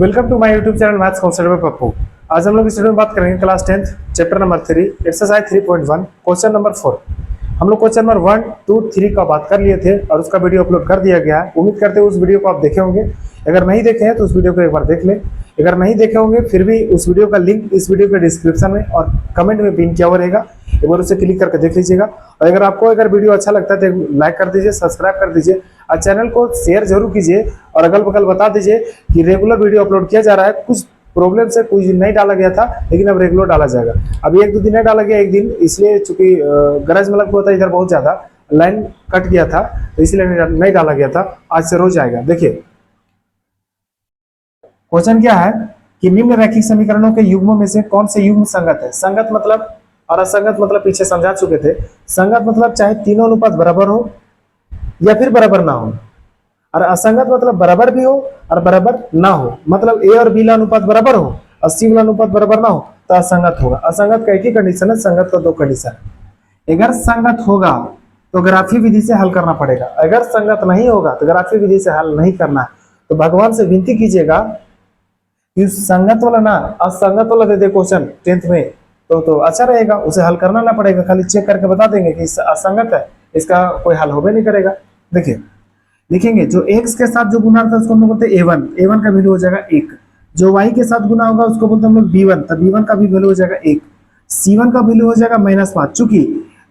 Welcome to my YouTube channel maths concept by Pappu. आज हम लोग इस वीडियो में बात करेंगे class 10th chapter number 3 exercise 3.1 question number 4। हम लोग क्वेश्चन नंबर 1, 2, 3 का बात कर लिए थे और उसका वीडियो अपलोड कर दिया गया है। उम्मीद करते हैं उस वीडियो को आप देखे होंगे। अगर नहीं देखे हैं तो उस वीडियो को एक बार देख लें। अगर नहीं देखे होंगे फिर भी उस वीडियो का लिंक इस वीडियो के डिस्क्रिप्शन में और कमेंट में पिन किया हुआ रहेगा, एक बार उसे क्लिक करके देख लीजिएगा। और अगर आपको वीडियो अच्छा लगता है तो लाइक कर दीजिए, सब्सक्राइब कर दीजिए और चैनल को शेयर जरूर कीजिए और अगल बगल बता दीजिए कि रेगुलर वीडियो अपलोड किया जा रहा है। कुछ प्रॉब्लम से कुछ दिन नहीं डाला गया था लेकिन अब रेगुलर डाला जाएगा। अभी एक दो दिन नहीं डाला गया, एक दिन इसलिए चूंकि गरज मलक हुआ था, इधर बहुत ज्यादा लाइन कट गया था तो इसलिए नहीं डाला गया था। आज से रोज आएगा। देखिए क्वेश्चन क्या है कि निम्न रैखिक समीकरणों के युग्मों में से कौन से युग्म संगत है। संगत मतलब और असंगत मतलब पीछे समझा चुके थे। संगत मतलब चाहे तीनों अनुपात बराबर हो या फिर बराबर ना हो, और असंगत मतलब बराबर भी हो और बराबर ना हो। मतलब ए और बी का अनुपात बराबर हो और सी वाला अनुपात बराबर ना हो तो असंगत होगा। असंगत का एक ही कंडीशन है, संगत का दो कंडीशन है। अगर संगत होगा तो ग्राफी विधि से हल करना पड़ेगा, अगर संगत नहीं होगा तो ग्राफी विधि से हल नहीं करना है। तो भगवान से विनती कीजिएगा कि संगत वाला ना असंगत वाला दे दे क्वेश्चन 10th में तो अच्छा रहेगा, उसे हल करना ना पड़ेगा, खाली चेक करके बता देंगे कि असंगत है, इसका कोई हल होबे नहीं करेगा। देखिए लिखेंगे जो x के साथ जो गुना था उसको हम लोग बोलते हैं a1, a1 का वैल्यू हो जाएगा 1। जो y के साथ गुना होगा उसको बोलते हैं हम लोग b1, तो b1 का भी वैल्यू हो जाएगा 1। c1 का वैल्यू हो जाएगा -5। चूंकि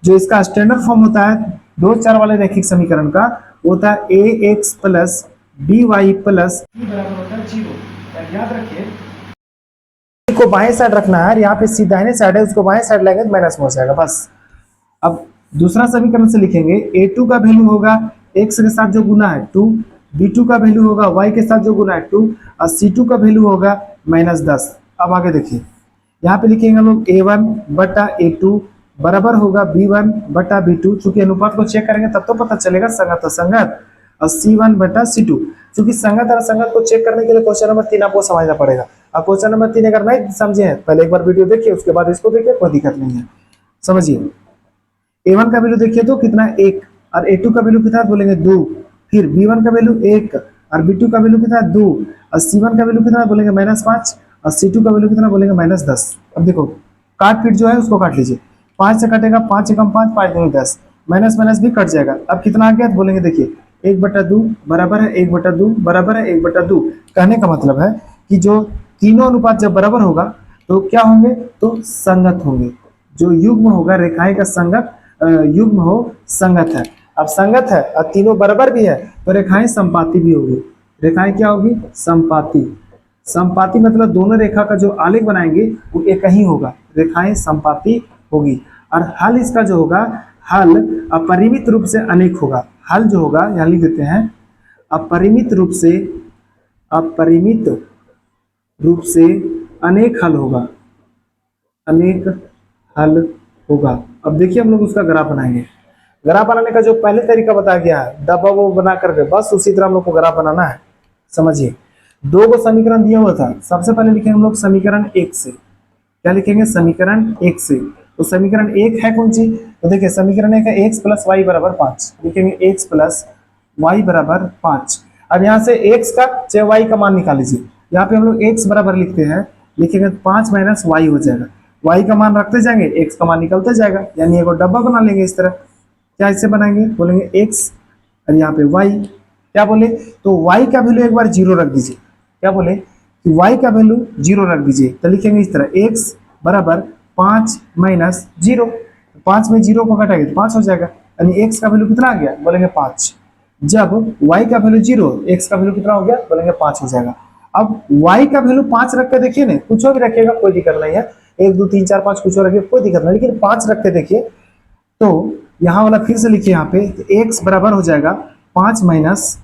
जो इसका स्टैंडर्ड फॉर्म होता है दो चार वाले रैखिक समीकरण का होता है ax प्लस by प्लस बराबर होता है 0। याद रखिए को बाएं साइड रखना है, यहाँ पे सी दाहिने साइड है, उसको बाएं साइड लगेगा तो माइनस में हो जाएगा बस। अब दूसरा समीकरण से लिखेंगे a2 का वैल्यू होगा x के साथ जो गुना है 2, b2 का वैल्यू होगा y के साथ जो गुना है 2 और c2 का वैल्यू होगा -10। अब आगे देखिए यहाँ पे लिखेंगे हम लोग a1 बटा a2 बराबर होगा b1 बटा b2। चूंकि अनुपात को चेक करेंगे तब तो पता चलेगा संगत असंगत, और c1 बटा c2। चूंकि संगत और असंगत को चेक करने के लिए क्वेश्चन नंबर 3 आपको समझना पड़ेगा। अब क्वेश्चन नंबर 3 अगर नहीं समझे हैं पहले एक बार वीडियो देखिए, उसके बाद इसको देखिए, कोई दिक्कत नहीं है। समझिए a1 का वैल्यू देखिए तो कितना 1 और a2 का वैल्यू कितना बोलेंगे 2, फिर b1 का वैल्यू 1 और b2 का वैल्यू कितना 2 और c1 का वैल्यू कितना बोलेंगे -5 और c2 का वैल्यू कितना बोलेंगे -10। अब देखो काट पीट जो है उसको काट लीजिए, 5 से कटेगा 5 एकम 5, 5 दूनी 10, माइनस माइनस भी कट जाएगा। अब कितना आ गया तो बोलेंगे देखिए 1/2 बराबर है 1/2 बराबर है 1/2। कहने का मतलब है कि जो तीनों अनुपात जब बराबर होगा तो क्या होंगे, तो संगत होंगे। जो युग्म होगा रेखाएं का संगत युग्म हो संगत है। अब संगत है और तीनों बराबर भी है तो रेखाएं संपाती भी होगी। रेखाएं क्या होगी, संपाती। संपाती मतलब दोनों रेखा का जो आलेख बनाएंगे वो एक ही होगा, रेखाएं संपाती होगी। और हल इसका जो होगा, हल अपरिमित रूप से अनेक होगा। हल जो होगा यहाँ लिख देते हैं अपरिमित रूप से अनेक हल होगा, अनेक हल होगा। अब देखिए हम लोग उसका ग्राफ बनाएंगे। ग्राफ बनाने का जो पहले तरीका बताया गया है डब्बा वो बना करके बस उसी तरह हम लोग को ग्राफ बनाना है। समझिए दो को समीकरण दिया हुआ था, सबसे पहले लिखेंगे हम लोग समीकरण 1 से। क्या लिखेंगे, समीकरण 1 से। तो समीकरण 1 है कौन सी, तो देखिए समीकरण 1 है x प्लस वाई बराबर 5। लिखेंगे x प्लस वाई बराबर 5। अब यहाँ से x का चाहे y का मान निकाल लीजिए। यहाँ पे हम लोग x बराबर लिखते हैं, लिखेंगे 5 माइनस वाई हो जाएगा। y का मान रखते जाएंगे x का मान निकलते जाएगा, यानी एक डब्बा बना लेंगे इस तरह। क्या इससे बनाएंगे, बोलेंगे x और यहाँ पे y। क्या बोले तो y का वैल्यू एक बार 0 रख दीजिए। क्या बोले कि y का वैल्यू 0 रख दीजिए, तो लिखेंगे इस तरह x बराबर 5 माइनस 0। 5 में 0 को घटाएंगे तो 5 हो जाएगा, यानी x का वैल्यू कितना आ गया, बोलेंगे 5। जब y का वैल्यू 0, x का वैल्यू कितना हो गया, बोलेंगे 5 हो जाएगा। अब y का वैल्यू 5 रख के देखिए ना, कुछ भी रखिएगा कोई दिक्कत नहीं है, 1 2 3 4 5 कुछ और रखिए कोई दिक्कत नहीं, लेकिन 5 रख के देखिए। तो यहाँ वाला फिर से लिखिए, यहाँ पे x बराबर हो जाएगा 5 माइनस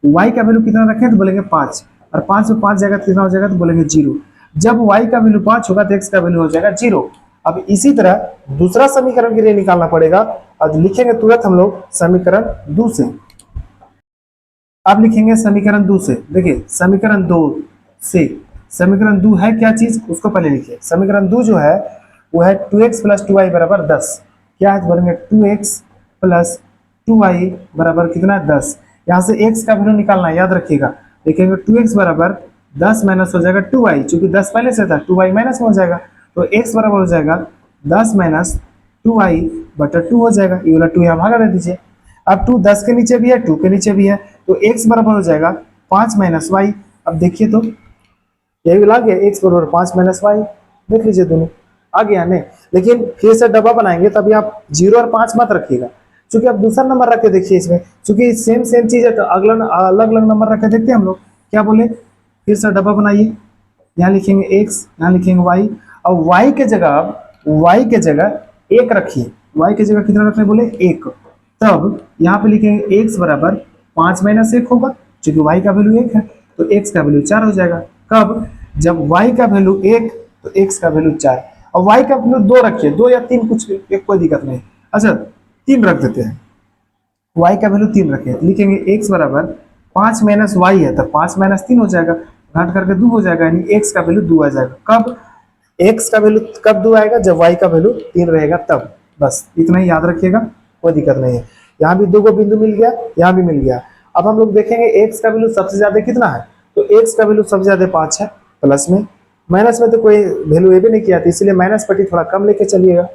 y का वैल्यू कितना रखें तो बोलेंगे 5, और 5 में 5 जाएगा तो कितना हो जाएगा, तो बोलेंगे 0। जब y का वैल्यू 5 होगा तो x का वैल्यू हो जाएगा 0। अब इसी तरह दूसरा समीकरण के लिए निकालना पड़ेगा। अब लिखेंगे तुरंत हम लोग समीकरण 2 से। अब लिखेंगे समीकरण 2 से। देखिए समीकरण 2 से, समीकरण 2 है क्या चीज उसको पहले लिखिए। समीकरण 2 जो है वो है 2x प्लस 2y बराबर 10। क्या है, बोलेंगे 2x प्लस 2y बराबर कितना 10। यहाँ से x का वैल्यू निकालना है, याद रखिएगा। लिखेंगे 2x बराबर 10 माइनस हो जाएगा 2y, चूंकि 10 पहले से था 2y माइनस में हो जाएगा, तो x बराबर हो जाएगा 10 माइनस 2y बटा 2 हो जाएगा। ये वाला 2 यहाँ भागा दे दीजिए। अब 2 10 के नीचे भी है, 2 के नीचे भी है, तो x बराबर हो जाएगा 5 माइनस वाई। अब देखिए तो यही वाला आ गया, x बराबर 5 माइनस वाई। देख लीजिए दोनों आ गया नहीं, लेकिन फिर से डब्बा बनाएंगे तभी आप 0 और 5 मत रखिएगा, क्योंकि आप दूसरा नंबर रख के देखिए इसमें, क्योंकि सेम सेम चीज है तो अगला अलग अलग नंबर रख के देखते हैं हम लोग। क्या बोले, फिर से डब्बा बनाइए, यहाँ लिखेंगे x, यहाँ लिखेंगे y, और y के जगह आप y के जगह 1 रखिए। y के जगह कितना रखने बोले 1, तब यहाँ पे लिखेंगे x बराबर 5 माइनस 1 होगा, क्योंकि y का वैल्यू 1 है तो x का वैल्यू 4 हो जाएगा। कब, जब y का वैल्यू 1 तो x का वैल्यू 4, और y का वैल्यू 2 रखिए, 2 या 3 कुछ एक कोई दिक्कत नहीं। अच्छा 3 रख देते हैं, y का वैल्यू 3 रखें, लिखेंगे x बराबर 5 माइनस वाई है तो 5 माइनस 3 हो जाएगा, घाट करके 2 हो जाएगा, यानी x का वैल्यू 2 आ जाएगा। कब, x का वैल्यू कब 2 आएगा, जब y का वैल्यू 3 रहेगा तब। बस इतना ही याद रखिएगा, कोई दिक्कत नहीं है। यहाँ भी 2 को बिंदु मिल गया, यहाँ भी मिल गया। अब हम लोग देखेंगे x का वैल्यू सबसे ज्यादा कितना है, तो x का वैल्यू सबसे ज्यादा 5 है, प्लस में। माइनस में तो कोई वैल्यू ये भी नहीं किया था, इसलिए माइनस पट्टी थोड़ा कम लेके चलिएगा।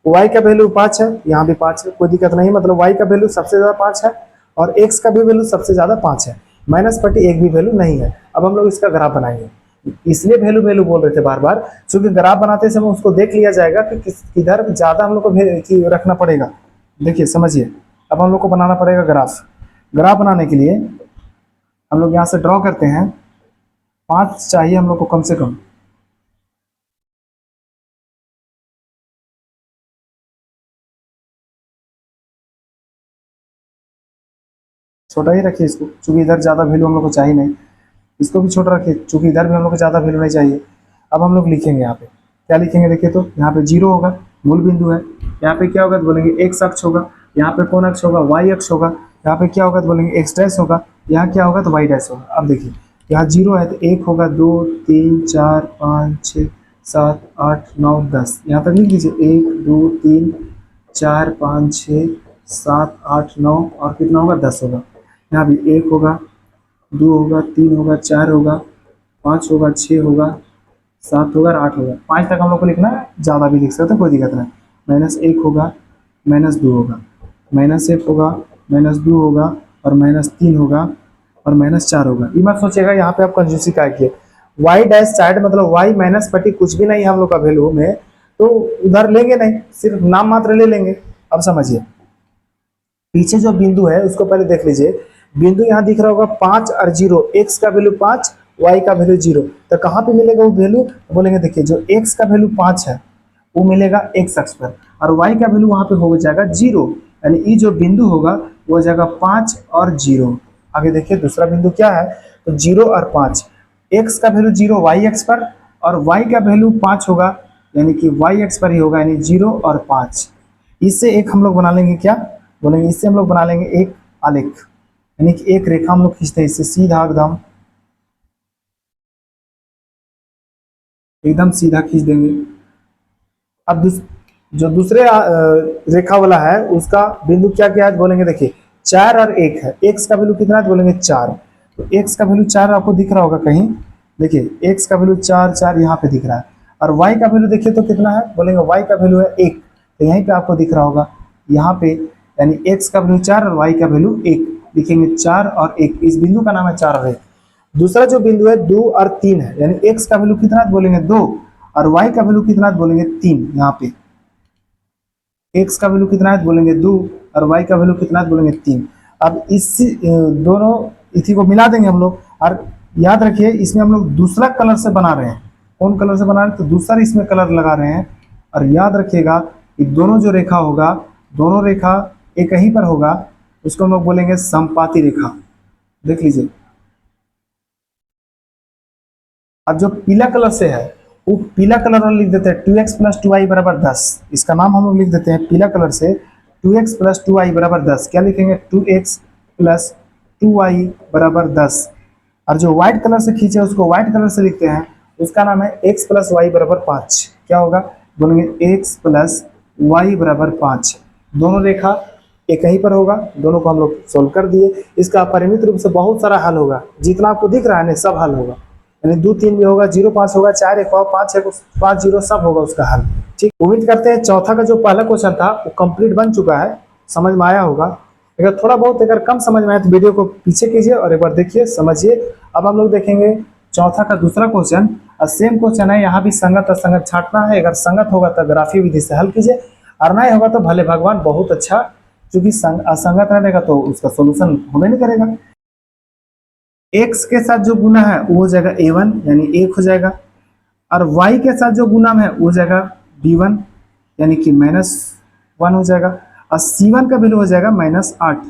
y का वैल्यू 5 है, यहाँ भी 5 है, कोई दिक्कत नहीं, मतलब y का वैल्यू सबसे ज्यादा 5 है और x का भी वैल्यू सबसे ज्यादा 5 है, माइनस पट्टी एक भी वैल्यू नहीं है। अब हम लोग इसका ग्राफ बनाएंगे, इसलिए वैल्यू वैल्यू बोल रहे थे बार बार, क्योंकि ग्राफ बनाते समय उसको देख लिया जाएगा कि किधर ज्यादा हम लोग को रखना पड़ेगा। देखिए समझिए, अब हम लोग को बनाना पड़ेगा ग्राफ। ग्राफ बनाने के लिए हम लोग यहाँ से ड्रॉ करते हैं, 5 चाहिए हम लोग को कम से कम। छोटा ही रखिए इसको, क्योंकि इधर ज्यादा वैल्यू हम लोग को चाहिए नहीं। इसको भी छोटा रखिए, क्योंकि इधर भी हम लोग को ज्यादा वैल्यू नहीं चाहिए। अब हम लोग लिखेंगे यहाँ पे, क्या लिखेंगे देखिए तो, यहाँ पे 0 होगा, मूल बिंदु है। यहाँ पे क्या होगा तो बोलेंगे x अक्ष होगा, यहाँ पे कौन अक्ष होगा, y अक्ष होगा। यहाँ पे क्या होगा तो बोलेंगे x डैश होगा, यहाँ क्या होगा तो y डैश होगा। अब देखिए यहाँ 0 है तो 1 होगा, 2 3 4 5 6 7 8 9 10, यहाँ तक लिख लीजिए, 1 2 3 4 5 6 7 8 9 और कितना होगा 10 होगा। यहाँ भी 1 होगा, 2 होगा, 3 होगा, 4 होगा, 5 होगा, 6 होगा, 7 होगा और 8 होगा। 5 तक हम लोग को लिखना है, ज़्यादा भी लिख सकते हैं, कोई दिक्कत नहीं। -1 होगा, -2 होगा, -1 होगा, -2 होगा और -3 होगा और -4 होगा। ये मत सोचिएगा यहाँ पे आप कंजूसी का किए, y डैश साइड मतलब y माइनस पट्टी कुछ भी नहीं है हम लोग का वैल्यू में, तो उधर लेंगे नहीं, सिर्फ नाम मात्र ले लेंगे। अब समझिए, पीछे जो बिंदु है उसको पहले देख लीजिए। बिंदु यहाँ दिख रहा होगा 5 और 0, x का वैल्यू 5, y का वैल्यू 0, तो कहाँ पे मिलेगा वो वैल्यू, बोलेंगे देखिए जो x का वैल्यू 5 है वो मिलेगा x अक्ष पर, और y का वैल्यू वहां पे हो जाएगा 0, यानी ये जो बिंदु होगा वो हो जाएगा 5 और 0। आगे देखिए दूसरा बिंदु क्या है, तो 0 और 5, x का वैल्यू 0 y अक्ष पर और y का वैल्यू 5 होगा, यानी कि y अक्ष पर ही होगा, यानी 0 और 5। इससे एक हम लोग बना लेंगे, क्या बोलेंगे, इससे हम लोग बना लेंगे एक आलेख, यानी कि एक रेखा हम लोग खींचते हैं इससे सीधा एकदम सीधा खींच देंगे। अब जो दूसरे रेखा वाला है उसका बिंदु क्या क्या है बोलेंगे, देखिए 4 और 1 है, x का वैल्यू कितना है बोलेंगे 4, तो x का वैल्यू 4 आपको दिख रहा होगा कहीं, देखिए x का वैल्यू 4 4 यहाँ पे दिख रहा है, और y का वैल्यू देखिए तो कितना है बोलेंगे, y का वैल्यू है 1, तो यहीं पे आपको दिख रहा होगा यहाँ पे, यानी x का वैल्यू 4 और y का वैल्यू 1, लिखेंगे 4 और 1, इस बिंदु का नाम है 4 और 1। दूसरा जो बिंदु है 2 और 3 है, यानी x का वैल्यू कितना है बोलेंगे 2 और y का वैल्यू कितना है बोलेंगे 3। यहाँ पे x का वैल्यू कितना है बोलेंगे 2 और y का वैल्यू कितना है बोलेंगे 3। अब इस दोनों इसी को मिला देंगे हम लोग, और याद रखिए इसमें हम लोग दूसरा कलर से बना रहे हैं। कौन कलर से बना रहे हैं, तो दूसरा इसमें कलर लगा रहे हैं। और याद रखिएगा कि दोनों जो रेखा होगा, दोनों रेखा एक ही पर होगा, उसको हम लोग बोलेंगे समपाती रेखा। देख लीजिए, अब जो पीला कलर से है वो पीला कलर वाला लिख देते हैं 2x + 2y = 10, इसका नाम हम लोग लिख देते हैं पीला कलर से 2x + 2y = 10। क्या लिखेंगे, 2x + 2y = 10। और जो व्हाइट कलर से खींचे उसको व्हाइट कलर से लिखते हैं, उसका नाम है x + y = 5। क्या होगा बोलेंगे x + y = 5। दोनों रेखा एक ही पर होगा, दोनों को हम लोग सोल्व कर दिए। इसका परिमित रूप से बहुत सारा हल होगा, जितना आपको दिख रहा है ना सब हल होगा। यानी 2 3 भी होगा, 0 5 होगा, 4 1 होगा, 5 1 5 0 सब होगा उसका हल। ठीक, उम्मीद करते हैं चौथा का जो पहला क्वेश्चन था वो कंप्लीट बन चुका है, समझ में आया होगा। अगर थोड़ा बहुत अगर कम समझ में आए तो वीडियो को पीछे कीजिए और एक बार देखिए, समझिए। अब हम लोग देखेंगे चौथा का दूसरा क्वेश्चन। सेम क्वेश्चन है, यहाँ भी संगत असंगत छांटना है। अगर संगत होगा तो ग्राफीय विधि से हल कीजिए, और नहीं होगा तो भले भगवान, बहुत अच्छा। क्योंकि असंगत रहेगा तो उसका सोल्यूशन होने नहीं करेगा। x के साथ जो गुना है वो हो जाएगा a1 यानी 1 हो जाएगा, और y के साथ जो गुना है वो हो जाएगा b1 यानी कि -1 हो जाएगा, और c1 का वैल्यू हो जाएगा -8।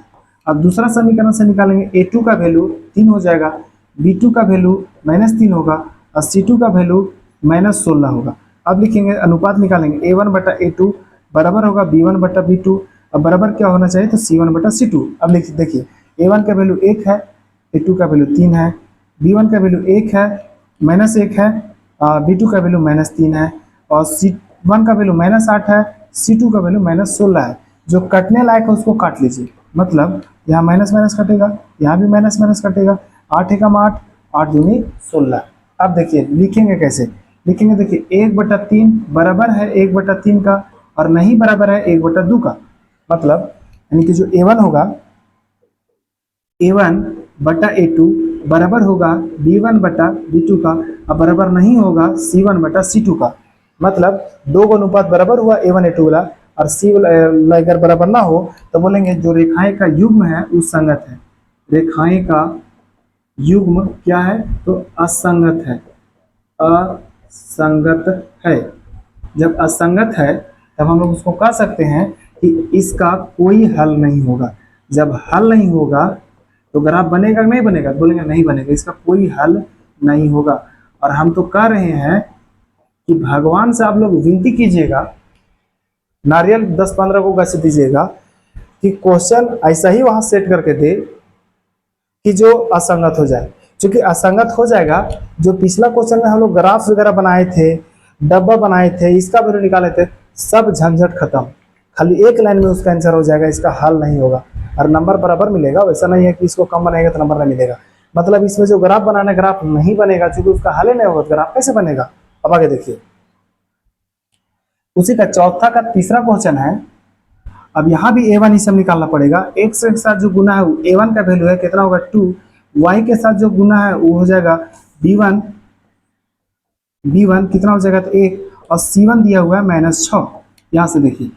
अब दूसरा समीकरण से निकालेंगे, a2 का वैल्यू 3 हो जाएगा, b2 का वैल्यू -3 होगा, और c2 का वैल्यू -16 होगा। अब लिखेंगे अनुपात निकालेंगे, a1 बटा a2 बराबर होगा b1 बटा b2। अब बराबर क्या होना चाहिए, तो c1 बटा c2। अब लिखिए, देखिए a1 का वैल्यू 1 है, a2 का वैल्यू 3 है, b1 का वैल्यू 1 है, -1 है, b2 का वैल्यू -3 है, और c1 का वैल्यू -8 है, c2 का वैल्यू -16 है। जो कटने लायक है उसको काट लीजिए, मतलब यहाँ माइनस माइनस कटेगा, यहाँ भी माइनस माइनस कटेगा, 8 एकम 8, 8 दूनी 16। अब देखिए लिखेंगे कैसे, लिखेंगे देखिए 1/3 बराबर है 1/3 का, और नहीं बराबर है 1/2 का। मतलब यानी कि जो a1 होगा, a1 बटा a2 बराबर होगा b1 बटा b2 का, और बराबर नहीं होगा c1 बटा c2 का। मतलब दो का अनुपात बराबर हुआ a1 a2 वाला, और c वाला अगर बराबर ना हो तो बोलेंगे जो रेखाएं का युग्म है वो संगत है। रेखाएं का युग्म क्या है, तो असंगत है, असंगत है। जब असंगत है तब हम लोग उसको कह सकते हैं कि इसका कोई हल नहीं होगा। जब हल नहीं होगा तो ग्राफ बनेगा कि नहीं बनेगा, बोलेंगे नहीं बनेगा, इसका कोई हल नहीं होगा। और हम तो कह रहे हैं कि भगवान से आप लोग विनती कीजिएगा, नारियल 10-15 को गछ दीजिएगा कि क्वेश्चन ऐसा ही वहां सेट करके दे कि जो असंगत हो जाए। क्योंकि असंगत हो जाएगा, जो पिछला क्वेश्चन में हम लोग ग्राफ वगैरह बनाए थे, डब्बा बनाए थे, इसका वैल्यू निकाले थे, सब झंझट खत्म। खाली एक लाइन में उसका आंसर हो जाएगा, इसका हल नहीं होगा, और नंबर बराबर मिलेगा। वैसा नहीं है कि इसको कम बनाएगा तो नंबर नहीं मिलेगा। मतलब इसमें जो ग्राफ बनाना, ग्राफ नहीं बनेगा, क्योंकि उसका हल ही नहीं होगा तो ग्राफ कैसे बनेगा। अब आगे देखिए, उसी का चौथा का तीसरा क्वेश्चन है। अब यहाँ भी a1 ही सब निकालना पड़ेगा। x के साथ जो गुना है a1 का वैल्यू है कितना होगा 2, y के साथ जो गुना है वो हो जाएगा b1, b1 कितना हो जाएगा तो 1, और c1 दिया हुआ है -6। यहाँ से देखिए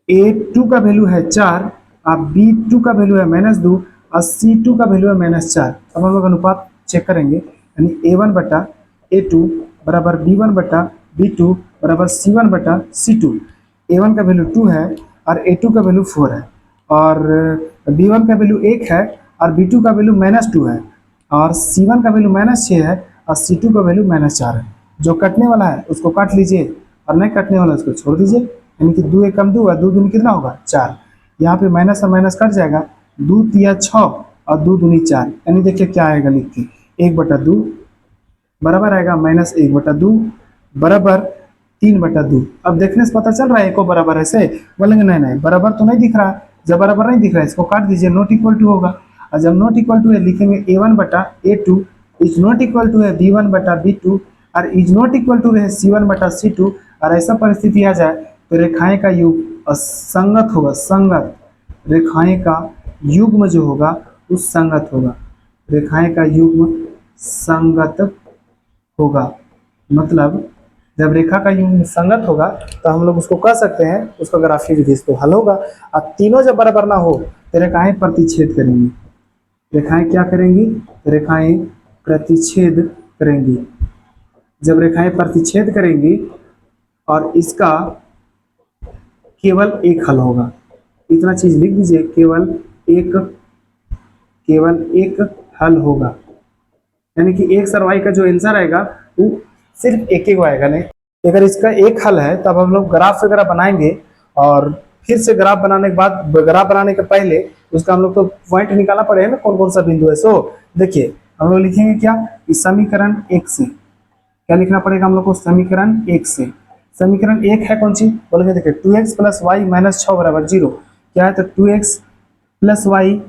a2 का वैल्यू है 4, और b2 का वैल्यू है -2, और c2 का वैल्यू है -4। अब हम लोग अनुपात चेक करेंगे, यानी a1 बटा a2 बराबर b1 बटा b2 बराबर c1 बटा c2। a1 का वैल्यू 2 है और a2 का वैल्यू 4 है, और b1 का वैल्यू 1 है और b2 का वैल्यू -2 है, और c1 का वैल्यू -6 है और c2 का वैल्यू -4 है। जो कटने वाला है उसको काट लीजिए, और नहीं कटने वाला उसको छोड़ दीजिए। यानी कि 2 एकम 2 और 2 दूनी कितना होगा 4। यहाँ पे माइनस और माइनस कट जाएगा, 2 तिया 6 और 2 दूनी 4। यानी देखिए क्या आएगा, लिख के 1/2 बराबर आएगा -1/2 बराबर 3/2। अब देखने से पता चल रहा है एक को बराबर ऐसे बोलेंगे, नहीं नहीं बराबर तो नहीं दिख रहा। जब बराबर नहीं दिख रहा है इसको काट दीजिए, नॉट इक्वल टू होगा। और जब नॉट इक्वल टू है लिखेंगे a1 बटा a2 is not equal to है b1 बटा b2, और इज नॉट इक्वल टू है c1 बटा c2। और ऐसा परिस्थिति आ जाए तो रेखाएं का युग असंगत होगा, संगत। रेखाएं का युग्म जो होगा उस संगत होगा, रेखाएं का युग्म संगत होगा। मतलब जब रेखा का युग्म संगत होगा तो हम लोग उसको कह सकते हैं, उसका ग्राफीय विधि से हल होगा। और तीनों जब बराबर ना हो तो रेखाएं प्रतिच्छेद करेंगी। रेखाएं क्या करेंगी, रेखाएं प्रतिच्छेद करेंगी। जब रेखाएं प्रतिच्छेद करेंगी और इसका केवल एक हल होगा, इतना चीज लिख दीजिए, केवल एक हल होगा। यानी कि x और y का जो आंसर आएगा वो सिर्फ एक ही आएगा। नहीं, अगर इसका एक हल है तब हम लोग ग्राफ वगैरह बनाएंगे, और फिर से ग्राफ बनाने के बाद, ग्राफ बनाने के पहले उसका हम लोग तो पॉइंट निकालना पड़ेगा ना, कौन कौन सा बिंदु है। सो देखिए हम लोग लिखेंगे क्या, इस समीकरण 1 से क्या लिखना पड़ेगा हम लोग को, समीकरण 1 से। समीकरण 1 है कौन सी, बोलेंगे देखिए 2x + y - 6 बराबर 0। क्या है, तो 2x + y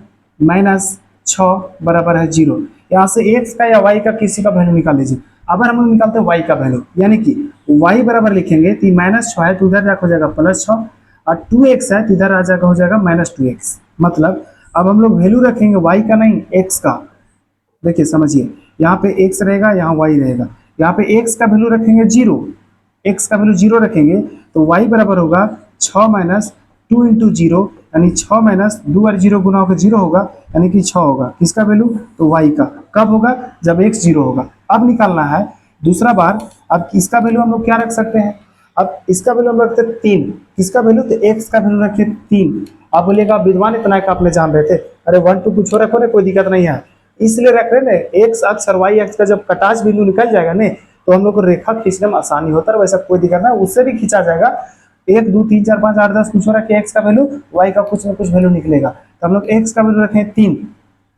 - 6 बराबर है 0। यहाँ से एक्स का या वाई का किसी का वैल्यू निकाल लीजिए। अब हम लोग निकालते हैं वाई का वैल्यू, यानी कि वाई बराबर लिखेंगे तो -6 है तो उधर जाकर हो जाएगा +6, और 2x है तो इधर आ जाएगा हो जाएगा -2x। मतलब अब हम लोग वैल्यू रखेंगे वाई का नहीं एक्स का। देखिए समझिए, यहाँ पे x रहेगा, यहाँ y रहेगा। यहाँ पे x का वैल्यू रखेंगे 0, x का वैल्यू 0 रखेंगे तो y बराबर होगा 6 माइनस 2 इंटू 0, यानी 6 माइनस 2 और 0 गुना होकर 0 होगा, यानी कि 6 होगा। किसका वैल्यू? तो y का। कब होगा? जब x 0 होगा। अब निकालना है दूसरा बार। अब इसका वैल्यू हम लोग क्या रख सकते हैं? अब इसका वैल्यू हम रखते हैं 3। किसका वैल्यू? तो x का वैल्यू रखिए 3। आप बोलिएगा विद्वान इतना का आपने जान रहे थे, अरे 1 2 कुछ हो रखो ना, कोई दिक्कत नहीं है, इसलिए रख रहे ना। एक्स अक्ष और वाई अक्ष का जब कटाच बिंदु निकल जाएगा ना, तो हम लोग को रेखा खींचने में आसानी होता है। वैसा कोई दिक्कत नहीं, उससे भी खींचा जाएगा। 1 2 3 4 5 8 10 कुछ हो रहा है, एक्स का वैल्यू वाई का कुछ ना कुछ वैल्यू निकलेगा। तो हम लोग एक्स का वैल्यू रखें 3,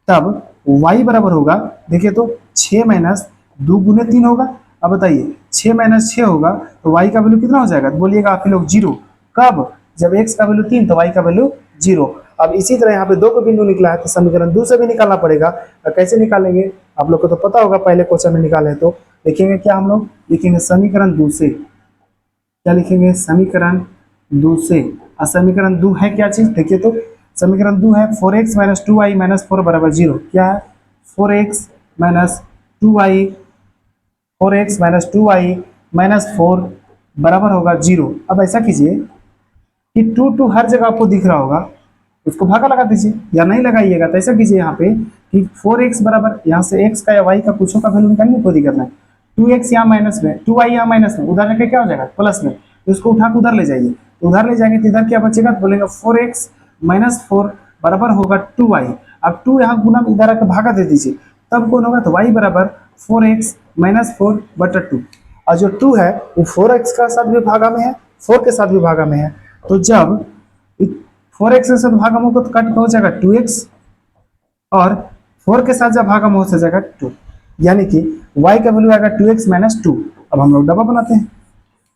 तब वाई बराबर होगा, देखिए तो 6 माइनस 2 गुने 3 होगा। अब बताइए 6 माइनस 6 होगा तो वाई का वैल्यू कितना हो जाएगा? तो बोलिएगा आप लोग 0। कब? जब एक्स का वैल्यू 3 तो वाई का वैल्यू 0। अब इसी तरह यहाँ पे 2 का बिंदु निकला है तो समीकरण 2 से भी निकालना पड़ेगा। कैसे निकालेंगे? आप लोग को तो पता होगा, पहले क्वेश्चन में निकाले। तो लिखेंगे क्या? हम लोग लिखेंगे समीकरण 2 से। क्या लिखेंगे? समीकरण 2 से। और समीकरण 2 है क्या चीज? देखिए तो समीकरण 2 है 4x माइनस 2y माइनस 4 बराबर 0। क्या है? 4x minus 2y, 4x minus 2y minus 4 बराबर होगा 0। अब ऐसा कीजिए कि 2 2 हर जगह आपको दिख रहा होगा, उसको भागा लगा दीजिए, या नहीं लगाइएगा तो ऐसा कीजिए यहाँ पे कि 4x बराबर, यहाँ से x का या y का कुछ का वैल्यू निकालिए, कोई दिक्कत नहीं। 2x यहाँ माइनस में, 2y यहाँ माइनस में, उधर जाके क्या हो जाएगा? प्लस में। तो इसको उठा के उधर ले जाइए, तो उधर ले जाएंगे तो इधर क्या बचेगा? तो बोलेंगे 4x माइनस 4 बराबर होगा 2y। अब 2 यहाँ गुना में इधर आकर भागा दे दीजिए, तब कौन होगा? तो y बराबर 4x माइनस 4 बटा 2। और जो 2 है वो 4x का साथ भी भागा में है, 4 के साथ भी भागा में है। तो जब 4x के साथ भागम होगा तो कट हो जाएगा 2x, और 4 के साथ जब भागम हो जाएगा 2, यानी कि y का वैल्यू आएगा 2x माइनस 2। अब हम लोग डबल बनाते हैं,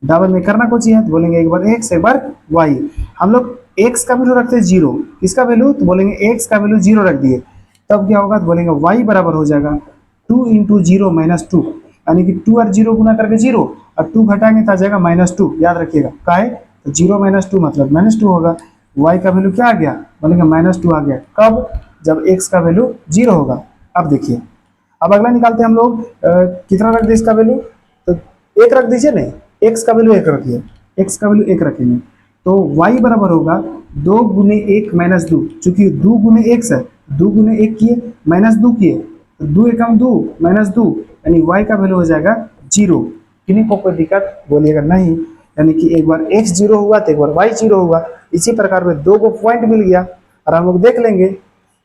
डबल में करना कुछ ही है तो बोलेंगे एक बार x एक बार y। हम लोग x का वैल्यू रखते हैं 0, किसका वैल्यू? तो बोलेंगे x का वैल्यू 0 रख दिए, तब क्या होगा? तो बोलेंगे y बराबर हो जाएगा 2 इंटू 0 माइनस 2, यानी कि 2 और 0 गुना करके 0, और 2 घटाएंगे तो आ जाएगा -2। याद रखिएगा का है, तो 0 माइनस 2 मतलब -2 होगा। y का वैल्यू क्या आ गया? बोलेंगे -2 आ गया। कब? जब x का वैल्यू 0 होगा। अब देखिए, अब अगला निकालते हैं हम लोग। कितना रख दे इसका वैल्यू? तो 1 रख दीजिए, नहीं x का वैल्यू 1 रखिए, x का वैल्यू 1 रखेंगे तो y बराबर होगा 2 गुने 1 माइनस 2। चूंकि 2 गुने x है, 2 गुने 1 किए माइनस 2 किए, तो 2 एकम 2 माइनस 2, यानी y का वैल्यू हो जाएगा 0। किन्हीं को कोई दिक्कत? बोलिएगा नहीं। यानी कि एक बार x 0 हुआ तो एक बार y 0 हुआ। इसी प्रकार में 2 को पॉइंट मिल गया। और हम लोग देख लेंगे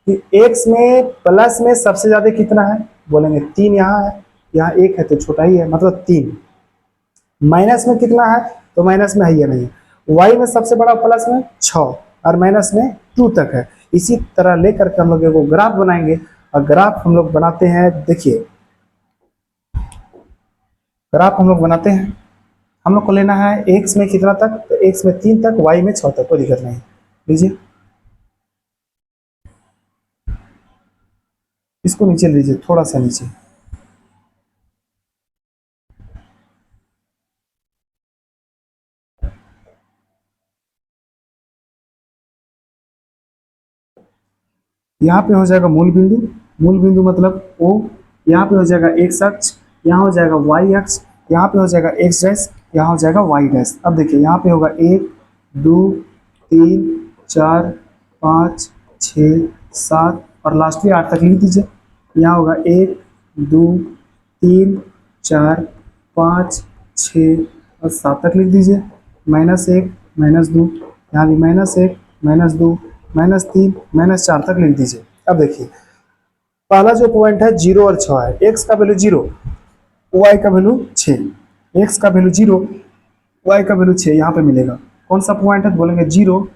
कि x में प्लस में सबसे ज्यादा कितना है? बोलेंगे 3 यहाँ है, यहाँ 1 है तो छोटा ही है, मतलब 3। माइनस में कितना है? तो माइनस में है या नहीं। y में सबसे बड़ा प्लस में 6, और माइनस में 2 तक है। इसी तरह लेकर के हम लोग एक ग्राफ बनाएंगे, और ग्राफ हम लोग बनाते हैं। देखिए ग्राफ हम लोग बनाते हैं, हम लोग को लेना है x में कितना तक? तो x में 3 तक, y में 6 तक, कोई दिक्कत नहीं। लीजिए इसको नीचे लीजिए, थोड़ा सा नीचे। यहाँ पे हो जाएगा मूल बिंदु, मूल बिंदु मतलब O। यहाँ पे हो जाएगा x अक्ष, यहाँ हो जाएगा y अक्ष, यहाँ पे हो जाएगा x डैश, यहाँ हो जाएगा y डैश। अब देखिए यहाँ पे होगा 1 2 3 4 5 6 7 और लास्ट में 8 तक लिख दीजिए। यहाँ होगा 1 2 3 4 5 6 और 7 तक लिख दीजिए। -1 -2, यहाँ भी -1 -2 -3 -4 तक लिख दीजिए। अब देखिए पहला जो पॉइंट है 0 और 6 है। x का वैल्यू 0, y का वैल्यू 6। x का वैल्यू 0, y का वैल्यू 6 यहाँ पे मिलेगा। कौन सा पॉइंट है? बोलेंगे 0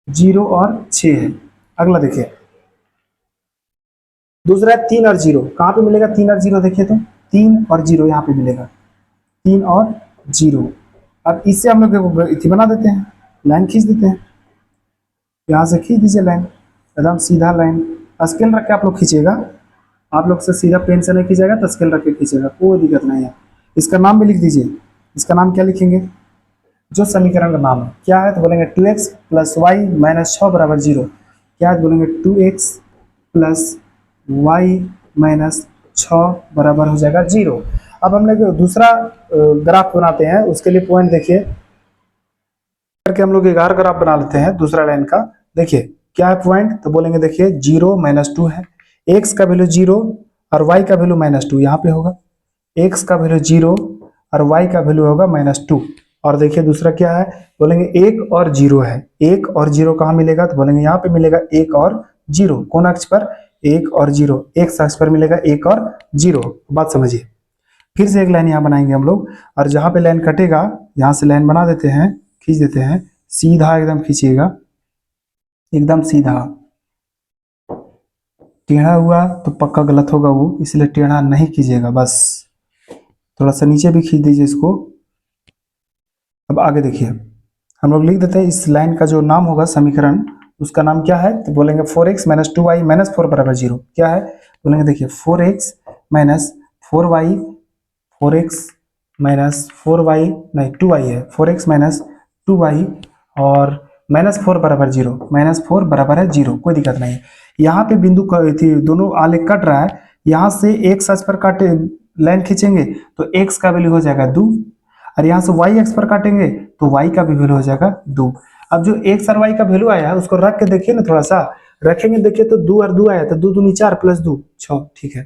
0 और 6 है। अगला देखिए दूसरा है 3 और 0। कहाँ पे मिलेगा 3 और 0? देखिए तो 3 और 0 यहाँ पे मिलेगा, 3 और 0। अब इससे हम लोग इति बना देते हैं, लाइन खींच देते हैं। यहाँ से खींच दीजिए लाइन, एकदम सीधा लाइन। स्केल रख के आप लोग खींचिएगा, आप लोग से सीधा पेन से नहीं खींचेगा तो स्केल रख के खींचेगा, कोई दिक्कत नहीं है। इसका नाम भी लिख दीजिए। इसका नाम क्या लिखेंगे, जो समीकरण का नाम है क्या है, तो बोलेंगे 2x प्लस वाई माइनस 6 बराबर 0। क्या है, तो बोलेंगे 2x प्लस वाई माइनस 6 बराबर हो जाएगा 0। अब हम लोग दूसरा ग्राफ बनाते हैं, उसके लिए पॉइंट देखिए करके हम लोग 11 ग्राफ बना लेते हैं दूसरा लाइन का। देखिए क्या है पॉइंट, तो बोलेंगे देखिए 0 माइनस 2 है, x का वैल्यू 0 और y का वैल्यू -2 यहाँ पे होगा। x का वैल्यू 0 और y का वैल्यू होगा -2। और देखिए दूसरा क्या है, बोलेंगे 1 और 0 है। 1 और 0 कहाँ मिलेगा, तो बोलेंगे यहाँ पे मिलेगा 1 और 0। कौन अक्ष पर, 1 और 0, x अक्ष पर मिलेगा 1 और 0। बात समझिए। फिर से एक लाइन यहाँ बनाएंगे हम लोग, और जहाँ पे लाइन कटेगा यहाँ से लाइन बना देते हैं, खींच देते हैं, सीधा एकदम खींचिएगा, एकदम सीधा। टेढ़ा हुआ तो पक्का गलत होगा वो, इसलिए टेढ़ा नहीं कीजिएगा, बस थोड़ा सा नीचे भी खींच दीजिए इसको। अब आगे देखिए, हम लोग लिख देते हैं इस लाइन का जो नाम होगा समीकरण, उसका नाम क्या है, तो बोलेंगे 4x माइनस 2y माइनस 4 बराबर 0। क्या है, बोलेंगे देखिए 4x minus 4y, 4x minus 4y नहीं 2y है, 4x माइनस 2y और -4 बराबर 0। -4 बराबर है 0, कोई दिक्कत नहीं है। यहाँ पे बिंदु थी, दोनों आलेख कट रहा है, यहाँ से x अक्ष पर काटे लाइन खींचेंगे तो x का वैल्यू हो जाएगा 2, और यहाँ से y अक्ष पर काटेंगे तो y का भी वैल्यू हो जाएगा 2। अब जो x और y का वैल्यू आया है उसको रख के देखिए ना, थोड़ा सा रखेंगे, देखिए तो 2 और 2 आया, तो 2 दूनी 4 प्लस 2 6, ठीक है।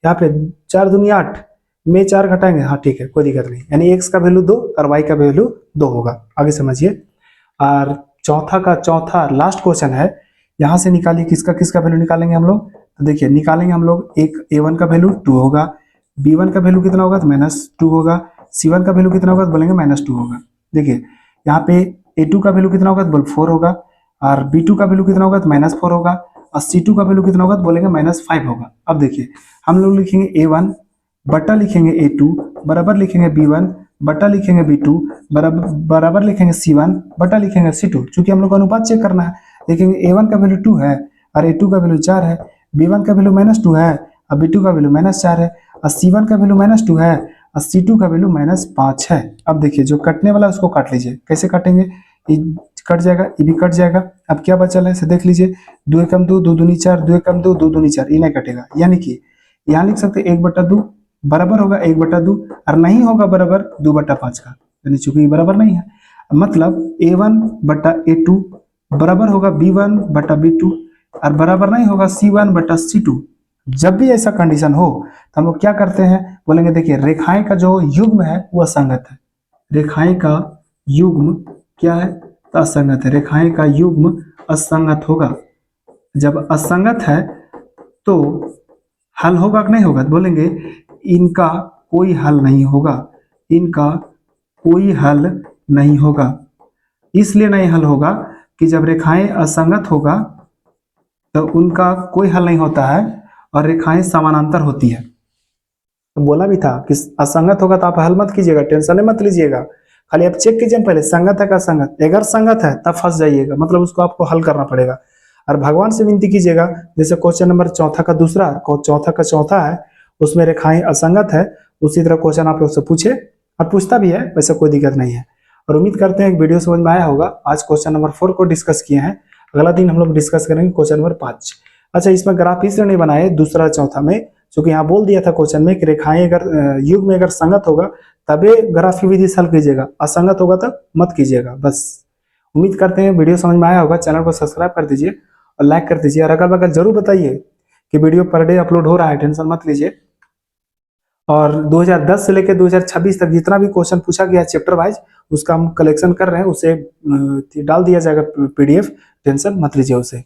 यहाँ पे 4 दूनी 8 में 4 घटाएंगे, हाँ ठीक है, कोई दिक्कत नहीं, यानी x का वैल्यू 2 और y का वैल्यू 2 होगा। आगे समझिए। और चौथा का चौथा लास्ट क्वेश्चन है, यहाँ से निकालिए किसका किसका वैल्यू निकालेंगे हम लोग, तो देखिए निकालेंगे हम लोग, एक a1 का वैल्यू 2 होगा, b1 का वैल्यू कितना होगा, तो -2 होगा, c1 का वैल्यू कितना होगा, तो बोलेंगे -2 होगा। देखिए यहाँ पे a2 का वैल्यू कितना होगा, तो बोल 4 होगा, और b2 का वैल्यू कितना होगा, तो -4 होगा, और c2 का वैल्यू कितना होगा, तो बोलेंगे -5 होगा। अब देखिए हम लोग लिखेंगे a1 बटा लिखेंगे a2 बराबर लिखेंगे b1 बटा लिखेंगे b2 बराबर लिखेंगे c1 बटा लिखेंगे c2। चूंकि हम लोग को अनुपात चेक करना है, देखेंगे a1 का वैल्यू 2 है और a2 का वैल्यू 4 है, b1 का वैल्यू -2 है और b2 का वैल्यू -4 है, और c1 का वैल्यू -2 है और c2 का वैल्यू -5 है। अब देखिए जो कटने वाला है उसको काट लीजिए, कैसे काटेंगे, ये कट जाएगा, ये भी कट जाएगा। अब क्या बचल है, देख लीजिए, 2 एकम 2, 2 दूनी 4, 2 एकम 2, 2 दूनी 4, ये नहीं कटेगा, यानी कि यहाँ लिख सकते 1/2 बराबर होगा 1/2 और नहीं होगा बराबर 2/5 का, यानी चूंकि बराबर नहीं है, मतलब a1 बटा a2 बराबर होगा b1 बटा b2 और बराबर नहीं होगा c1 बटा c2। जब भी ऐसा कंडीशन हो तो हम लोग क्या करते हैं, बोलेंगे देखिए रेखाएं का जो युग्म है वो असंगत है। रेखाएं का युग्म क्या है, तो असंगत है। रेखाएं का युग्म असंगत होगा। जब असंगत है तो हल होगा कि नहीं होगा, तो बोलेंगे इनका कोई हल नहीं होगा, इनका कोई हल नहीं होगा। इसलिए नहीं हल होगा कि जब रेखाएं असंगत होगा तो उनका कोई हल नहीं होता है और रेखाएं समानांतर होती है। तो बोला भी था कि असंगत होगा तो आप हल मत कीजिएगा, टेंशन मत लीजिएगा, खाली आप चेक कीजिए पहले संगत है का असंगत। अगर संगत है तब फंस जाइएगा, मतलब उसको आपको हल करना पड़ेगा और भगवान से विनती कीजिएगा। जैसे क्वेश्चन नंबर चौथा का दूसरा, चौथा का चौथा है, उसमें रेखाएं असंगत है, उसी तरह क्वेश्चन आप लोग से पूछे और पूछता भी है, वैसे कोई दिक्कत नहीं है। और उम्मीद करते हैं वीडियो समझ में आया होगा। आज क्वेश्चन नंबर 4 को डिस्कस किए हैं, अगला दिन हम लोग डिस्कस करेंगे क्वेश्चन नंबर 5। अच्छा, इसमें ग्राफ इसलिए नहीं बनाए दूसरा चौथा में, क्योंकि यहाँ बोल दिया था क्वेश्चन में कि रेखाएं अगर युग में अगर संगत होगा तबे ग्राफ की विधि से हल कीजिएगा, असंगत होगा तब मत कीजिएगा। बस उम्मीद करते हैं वीडियो समझ में आया होगा। चैनल को सब्सक्राइब कर दीजिए और लाइक कर दीजिए, और अगल बगल जरूर बताइए कि वीडियो पर डे अपलोड हो रहा है, टेंशन मत लीजिए। और 2010 से लेकर 2026 तक जितना भी क्वेश्चन पूछा गया चैप्टर वाइज उसका हम कलेक्शन कर रहे हैं, उसे डाल दिया जाएगा PDF, टेंशन मत लीजिए उसे।